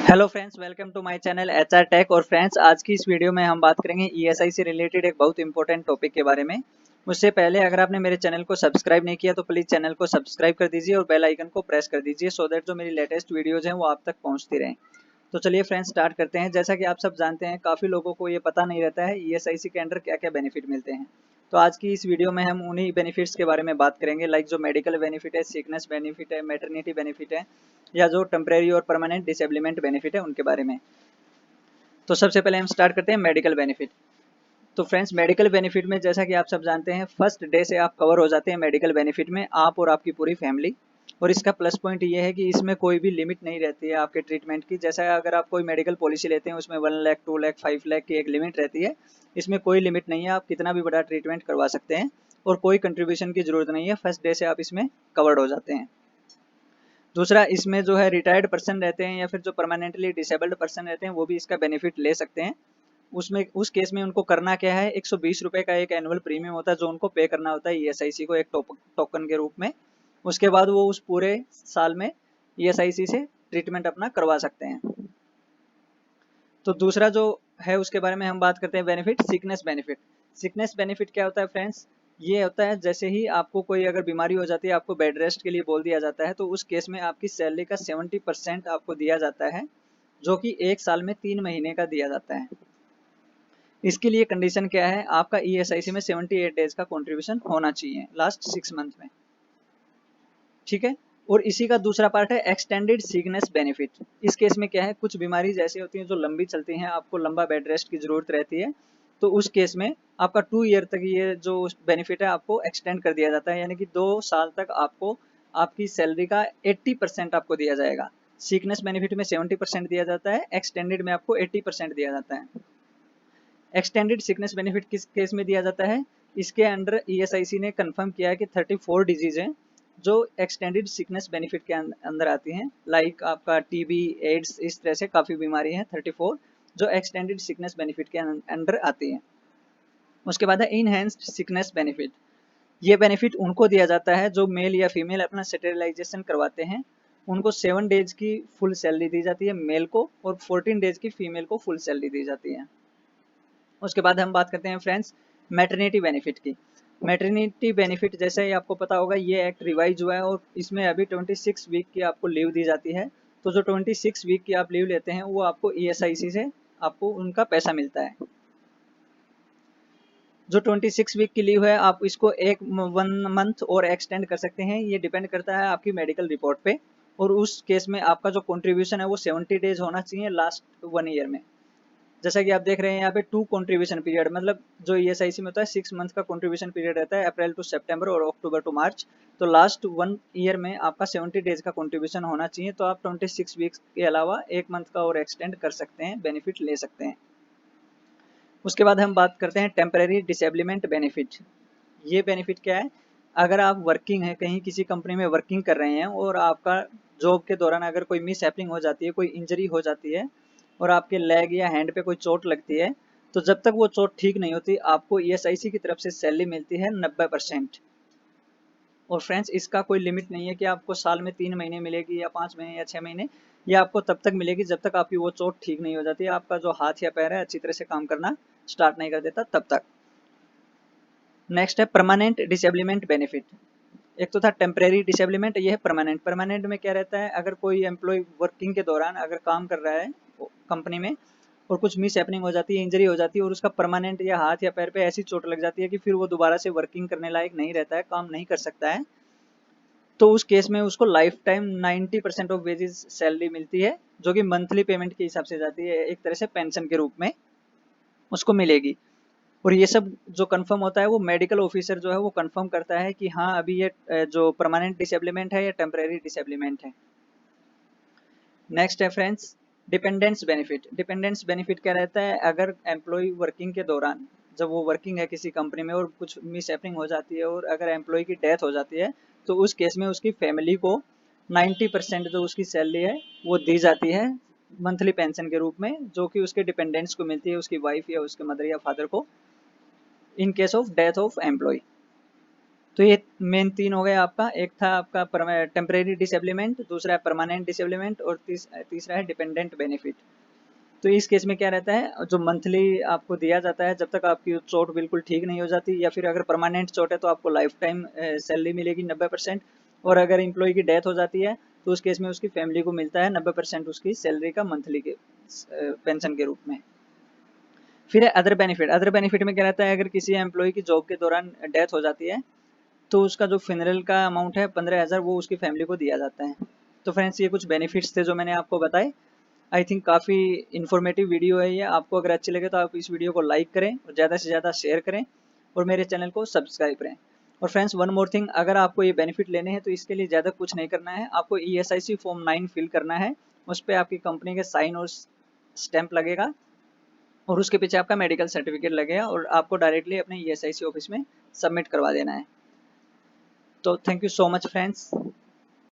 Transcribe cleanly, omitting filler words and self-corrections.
Hello friends, welcome to my channel HR tech. और friends, आज की इस वीडियो में हम बात करेंगे ईएसआई से रिलेटेड एक बहुत इंपॉर्टेंट टॉपिक के बारे में। उससे पहले अगर आपने मेरे चैनल को सब्सक्राइब नहीं किया तो प्लीज़ चैनल को सब्सक्राइब कर दीजिए और बेल आइकन को प्रेस कर दीजिए सो दैट जो मेरी लेटेस्ट वीडियोज़ हैं वो आप तक पहुँचती रहें। तो चलिए फ्रेंड्स, स्टार्ट करते हैं। जैसा कि आप सब जानते हैं, काफ़ी लोगों को ये पता नहीं रहता है ईएसआईसी के अंडर क्या क्या बेनिफिट मिलते हैं। तो आज की इस वीडियो में हम उन्हीं बेनिफिट्स के बारे में बात करेंगे, लाइक जो मेडिकल बेनिफिट है, सिकनेस बेनिफिट है, मैटरनिटी बेनिफिट है, या जो टेम्परेरी और परमानेंट डिसेबलमेंट बेनिफिट है उनके बारे में। तो सबसे पहले हम स्टार्ट करते हैं मेडिकल बेनिफिट। तो फ्रेंड्स, मेडिकल बेनिफिट में जैसा कि आप सब जानते हैं, फर्स्ट डे से आप कवर हो जाते हैं मेडिकल बेनिफिट में, आप और आपकी पूरी फैमिली। और इसका प्लस पॉइंट ये है कि इसमें कोई भी लिमिट नहीं रहती है आपके ट्रीटमेंट की। जैसा अगर आप कोई मेडिकल पॉलिसी लेते हैं उसमें 1 लाख, 2 लाख, 5 लाख की एक लिमिट रहती है। इसमें कोई लिमिट नहीं है, आप कितना भी बड़ा ट्रीटमेंट करवा सकते हैं और कोई कंट्रीब्यूशन की जरूरत नहीं है। फर्स्ट डे से आप इसमें कवर्ड हो जाते हैं। दूसरा, इसमें जो है रिटायर्ड पर्सन रहते हैं या फिर जो परमानेंटली डिसेबल्ड पर्सन रहते हैं वो भी इसका बेनिफिट ले सकते हैं। उसमें उस केस में उनको करना क्या है, 120 रुपये का एक एनुअल प्रीमियम होता है जो उनको पे करना होता है ईएसआईसी को एक टोकन के रूप में। उसके बाद वो उस पूरे साल में ईएसआईसी से ट्रीटमेंट अपना करवा सकते हैं। तो दूसरा जो है उसके बारे में हम बात करते हैं, benefit sickness benefit. Sickness benefit क्या होता है फ्रेंड्स? ये होता है जैसे ही आपको कोई अगर बीमारी हो जाती है, आपको बेड रेस्ट के लिए बोल दिया जाता है, तो उस केस में आपकी सैलरी का 70% आपको दिया जाता है, जो कि एक साल में 3 महीने का दिया जाता है। इसके लिए कंडीशन क्या है, आपका ईएसआईसी में 78 डेज का कंट्रीब्यूशन होना चाहिए लास्ट 6 मंथ में। ठीक है। और इसी का दूसरा पार्ट है एक्सटेंडेड सिकनेस बेनिफिट। इस केस में क्या है, कुछ बीमारी ऐसी होती हैं जो लंबी चलती हैं, आपको लंबा बेड रेस्ट की जरूरत रहती है। तो उस केस में आपका 2 ईयर तक ये जो बेनिफिट है आपको एक्सटेंड कर दिया जाता है, यानी कि 2 साल तक आपको आपकी सैलरी का 80% आपको दिया जाएगा। सिकनेस बेनिफिट में 70% दिया जाता है, एक्सटेंडेड में आपको 80% दिया जाता है। एक्सटेंडेड सिकनेस बेनिफिट किस केस में दिया जाता है? इसके अंडर ईएसआईसी ने कंफर्म किया है कि 34 डिजीज हैं जो एक्सटेंडेड सिकनेस बेनिफिट के अंदर आती हैं, लाइक आपका टीबी, एड्स, इस तरह से काफ़ी बीमारी हैं 34 जो एक्सटेंडेड सिकनेस बेनिफिट के अंडर आती हैं। उसके बाद है इनहेंस्ड सिकनेस बेनिफिट। ये बेनिफिट उनको दिया जाता है जो मेल या फीमेल अपना स्टेरिलाइजेशन करवाते हैं। उनको 7 डेज की फुल सैलरी दी जाती है मेल को, और 14 डेज की फीमेल को फुल सैलरी दी जाती है। उसके बाद हम बात करते हैं फ्रेंड्स मैटरनिटी बेनिफिट की। मैटरनिटी बेनिफिट जैसे ही आपको पता होगा, ये एक्ट रिवाइज हुआ है और इसमें अभी 26 वीक की आपको लीव दी जाती है। तो जो 26 वीक की आप लीव लेते हैं वो आपको ईएसआईसी से आपको उनका पैसा मिलता है। जो 26 वीक की लीव है आप इसको 1 मंथ और एक्सटेंड कर सकते हैं, ये डिपेंड करता है आपकी मेडिकल रिपोर्ट पे। और उस केस में आपका जो कंट्रीब्यूशन है वो 70 डेज होना चाहिए लास्ट 1 ईयर में। जैसा कि आप देख रहे हैं यहाँ पे 2 कंट्रीब्यूशन पीरियड, मतलब जो ईएसआईसी में होता है 6 मंथ का कंट्रीब्यूशन पीरियड रहता है, अप्रैल टू सितंबर और अक्टूबर टू मार्च। तो लास्ट 1 ईयर में आपका 70 डेज का कंट्रीब्यूशन होना चाहिए, तो आप 26 वीक्स के अलावा 1 मंथ का और एक्सटेंड कर सकते हैं, बेनिफिट ले सकते हैं। उसके बाद हम बात करते हैं टेम्परेरी डिसेबलमेंट बेनिफिट। ये बेनिफिट क्या है? अगर आप वर्किंग है, कहीं किसी कंपनी में वर्किंग कर रहे हैं और आपका जॉब के दौरान अगर कोई मिस हैपनिंग हो जाती है, कोई इंजरी हो जाती है और आपके लेग या हैंड पे कोई चोट लगती है, तो जब तक वो चोट ठीक नहीं होती आपको ईएसआईसी की तरफ से सैलरी मिलती है 90%। और फ्रेंड्स, इसका कोई लिमिट नहीं है कि आपको साल में 3 महीने मिलेगी या 5 महीने या 6 महीने। ये आपको तब तक मिलेगी जब तक आपकी वो चोट ठीक नहीं हो जाती, आपका जो हाथ या पैर है अच्छी तरह से काम करना स्टार्ट नहीं कर देता तब तक। नेक्स्ट है परमानेंट डिसेबलमेंट बेनिफिट। एक तो था टेम्परेरी डिसेबलमेंट, ये है परमानेंट। परमानेंट में क्या रहता है, अगर कोई एम्प्लॉय वर्किंग के दौरान अगर काम कर रहा है कंपनी में और कुछ मिस हैपनिंग हो जाती है, इंजरी हो जाती है और उसका परमानेंट या हाथ या पैर पे ऐसी चोट लग जाती है कि फिर वो दोबारा से वर्किंग करने लायक नहीं रहता है, काम नहीं कर सकता है, तो उस केस में उसको life time 90% of wages salary मिलती है, जो कि मंथली पेमेंट के हिसाब से जाती है, एक तरह से पेंशन के रूप में उसको मिलेगी। और ये सब जो कंफर्म होता है वो मेडिकल ऑफिसर जो है वो कंफर्म करता है कि हाँ अभी ये जो परमानेंट डिसेबलमेंट है या टेम्परेरी डिसेबलमेंट है। नेक्स्ट है friends dependence benefit. Dependence benefit क्या रहता है, अगर एम्प्लॉय वर्किंग के दौरान, जब वो वर्किंग है किसी कंपनी में और कुछ मिस हैपनिंग हो जाती है और अगर एम्प्लॉय की डेथ हो जाती है, तो उस केस में उसकी फैमिली को 90% जो उसकी सैलरी है वो दी जाती है मंथली पेंशन के रूप में, जो कि उसके डिपेंडेंट्स को मिलती है, उसकी वाइफ या उसके मदर या फादर को, in case of death of employ. तो ये मेन तीन हो गए आपका, एक था आपका टेम्परेरी डिसेबलमेंट, दूसरा है परमानेंट डिसेबलमेंट और तीसरा है डिपेंडेंट बेनिफिट। तो इस केस में क्या रहता है, जो मंथली आपको दिया जाता है जब तक आपकी चोट बिल्कुल ठीक नहीं हो जाती, या फिर अगर परमानेंट चोट है तो आपको लाइफ टाइम सैलरी मिलेगी 90%, और अगर एम्प्लॉय की डेथ हो जाती है तो उस केस में उसकी फैमिली को मिलता है 90% उसकी सैलरी का मंथली के पेंशन के रूप में। फिर है अदर बेनिफिट। अदर बेनिफिट में क्या रहता है, अगर किसी एम्प्लॉय की जॉब के दौरान डेथ हो जाती है तो उसका जो फ्यूनरल का अमाउंट है 15,000 वो उसकी फैमिली को दिया जाता है। तो फ्रेंड्स ये कुछ बेनिफिट्स थे जो मैंने आपको बताए। आई थिंक काफ़ी इन्फॉर्मेटिव वीडियो है ये। आपको अगर अच्छी लगे तो आप इस वीडियो को लाइक करें और ज़्यादा से ज़्यादा शेयर करें और मेरे चैनल को सब्सक्राइब करें। और फ्रेंड्स वन मोर थिंग, अगर आपको ये बेनिफिट लेने हैं तो इसके लिए ज़्यादा कुछ नहीं करना है, आपको ESIC फॉर्म 9 फिल करना है। उस पर आपकी कंपनी के साइन और स्टैंप लगेगा और उसके पीछे आपका मेडिकल सर्टिफिकेट लगेगा और आपको डायरेक्टली अपने ESIC ऑफिस में सबमिट करवा देना है। तो thank you so much friends.